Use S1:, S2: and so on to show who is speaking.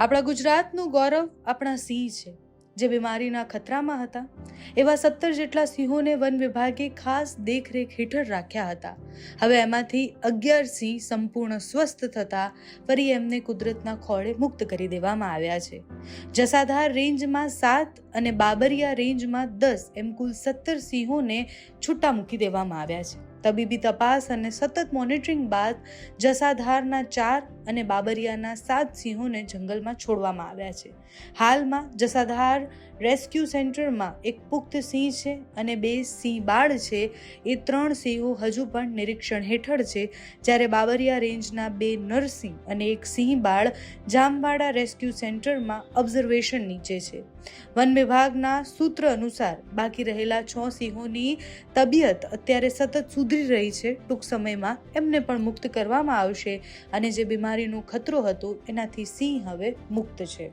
S1: આપણા ગુજરાતનું ગૌરવ આપણા સિંહ છે, જે બીમારીના ખતરામાં હતા. એવા 17 જેટલા સિંહોને વન વિભાગે ખાસ દેખરેખ હેઠળ રાખ્યા હતા. હવે એમાંથી 11 સિંહ સંપૂર્ણ સ્વસ્થ થતા ફરી એમને કુદરતના ખોળે મુક્ત કરી દેવામાં આવ્યા છે. જસાધાર રેન્જમાં 7 અને બાબરિયા રેન્જમાં 10 એમ કુલ 17 સિંહોને છૂટા મૂકી દેવામાં આવ્યા છે. તબીબી તપાસ અને સતત મોનિટરિંગ બાદ જસાધારના 4 અને બાબરિયાના 7 સિંહોને જંગલમાં છોડવામાં આવ્યા છે. હાલમાં જસાધાર રેસ્ક્યુ સેન્ટરમાં એક પુખ્ત સિંહ છે અને 2 સિંહ બાળ છે. એ 3 સિંહો હજુ પણ નિરીક્ષણ હેઠળ છે, જ્યારે બાબરિયા રેન્જના 2 નરસિંહ અને 1 સિંહ બાળ જામવાડા રેસ્ક્યુ સેન્ટરમાં ઓબ્ઝર્વેશન નીચે છે. વન વિભાગના સૂત્ર અનુસાર બાકી રહેલા 6 સિંહોની તબિયત અત્યારે સતત સુધરી રહી છે. ટૂંક સમયમાં એમને પણ મુક્ત કરવામાં આવશે અને જે બીમારીનો ખતરો હતો એનાથી સિંહ હવે મુક્ત છે.